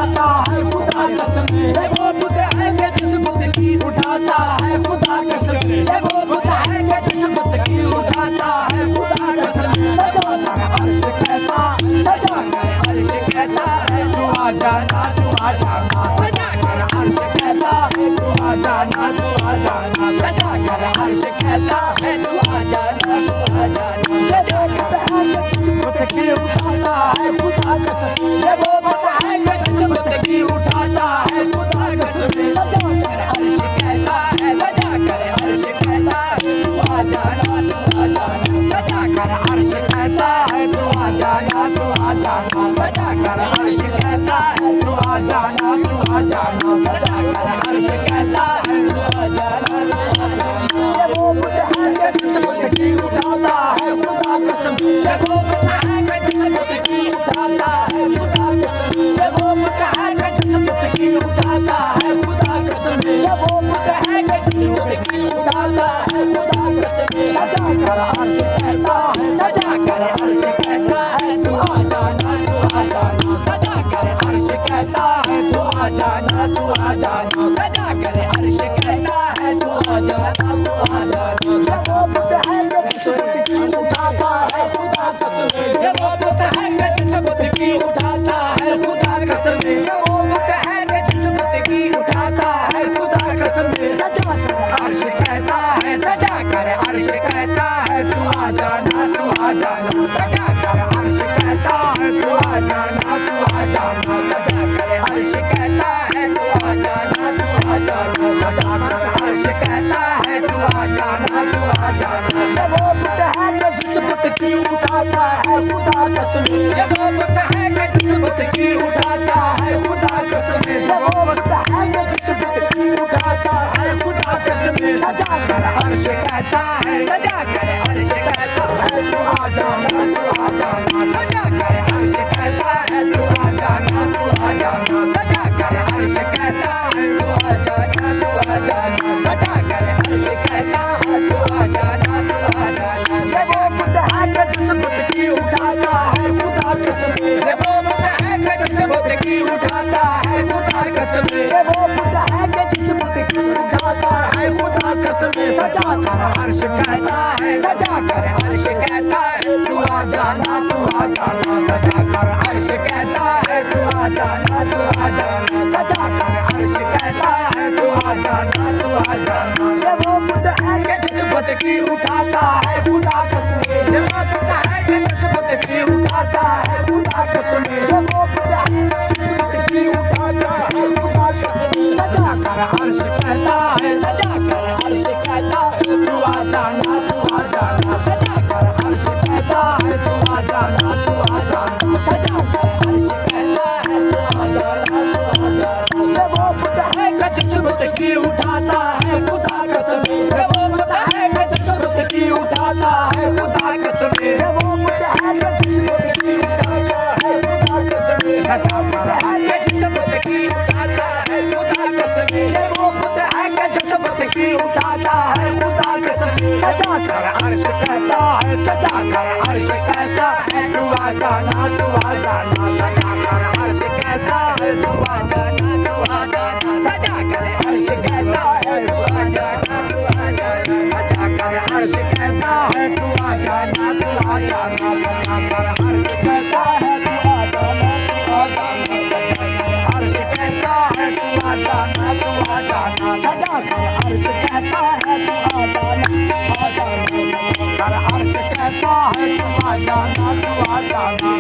उठाता है खुदा कसम, ये वो बुत है कि जिस बुत की उठाता है खुदा कसम, ये वो बुत है कि जिस बुत की उठाता है खुदा कसम। सजा कर अर्श कहता, सजा कर अर्श कहता है तू आ जाना, तू आ जाना। सजा कर अर्श कहता है तू आ जाना, तू आ जाना। सजा कर अर्श कहता है तू आ जाना, तू आ जाना। सजा कर है जिस बुत की उठाता है खुदा कसम, ये वो बुत है कि जिस बुत की उठाता है खुदा कसम। सजा कर अर्श कहता है, सजा कर अर्श कहता है तू आ जाना, तू आ जाना। सजा कर अर्श कहता है तू आ जाना, तू आ जाना। सजा कर अर्श कहता है तू आ जाना, तू आ जाना। सजा कर अर्श कहता है तू आ जाना, तू आ जाना। ये वो बुत है कि जिस बुत की उठाता है खुदा कसम, ये वो बुत है कि जिस बुत की उठाता है खुदा कसम। ये वो बुत है कि जिस बुत की उठाता है खुदा कसम, ये वो बुत है कि जिस बुत की उठाता है खुदा कसम। सजा कर अर्श कहता है, सजा कर अर्श कहता है तू आ जाना, तू आ जाना। सजा कर अर्श कहता है तू आ जाना, तू आ जाना। सजा कर अर्श कहता है तू आ जाना, तू आ जाना। ये वो बुत है कि जिस बुत की उठाता है खुदा कसम, ये वो बुत है कि जिस बुत की उठाता है खुदा कसम। ये वो बुत है कि जिस बुत की उठाता है खुदा कसम। सजा कर अर्श कहता है, सजा कर अर्श कहता है तू आ जाना, तू आ जाना। सजा कर अर्श कहता है तू आ जाना, तू आ जाना। सजा कर अर्श कहता है तू आ जाना, तू आ जाना। सजा कर अर्श कहता है तू आ जाना, तू आ जाना। ये वो बुत है कि जिस बुत की उठाता है खुदा कसम, ये वो बुत है कि जिस बुत की उठाता है खुदा कसम। ये वो बुत है कि जिस बुत की उठाता है खुदा कसम। सजा कर अर्श कहता है, सजा कर अर्श कहता है तू आ जाना, तू आ जाना। सजा कर अर्श कहता है तू आ जाना, तू आ जाना। सजा कर अर्श कहता है तू आ जाना, तू आ जाना। सजा कर अर्श कहता है तू आ जाना, तू आ जाना। ये वो बुत है कि जिस बुत की उठाता है खुदा कसम, ये वो बुत है कि जिस बुत की उठाता है खुदा कसम। ये वो बुत है कि जिस बुत की उठाता है खुदा कसम। सजा कर अर्श कहता है, सजा कर अर्श कहता है तू आ जाना, तू आ जाना। सजा कर अर्श कहता है तू आ जाना, तू आ जाना। सजा कर अर्श कहता है तू आ जाना, तू आ जाना। ये वो बुत है कि जिस बुत की उठाता है खुदा कसम, ये वो बुत है कि जिस बुत की उठाता है खुदा कसम। ये वो बुत है जिस बुत की उठाता है खुदा कसम। सजा कर अर्श कहता है, सजा कर अर्श कहता है तू आ जाना, तू आ जाना। सजा कर अर्श कहता है तू आ जाना, तू आ जाना। सजा कर अर्श कहता है तू आ जाना, तू आ जाना। ये वो बुत है कि जिस बुत की उठाता है खुदा कसम, ये वो बुत है कि जिस बुत की उठाता है खुदा कसम। ये वो बुत है कि जिस बुत की उठाता है खुदा कसम। सजा कर है कि जिस बुत की उठाता है खुदा कसम, ये वो बुत है कि जिस बुत की उठाता है खुदा कसम। सजा कर अर्श कहता है, सजा कर अर्श कहता है तू आ जाना, तू आ जाना। सजा कर अर्श कहता है तू आ जाना, तू आ जाना। सजा कर अर्श कहता है तू आ जाना, तू आ जाना। सजा कर अर्श कहता है तू आ जाना, तू आ जाना। सजा कर अर्श कहता है तू आ जाना, तू आ जाना। सजा कर अर्श कहता है तू आ जाना, तू आ जाना। सजा कर अर्श कहता है तू आ जाना, आ जाना। सजा कर अर्श कहता है तू आ जाना, तू आ जाना।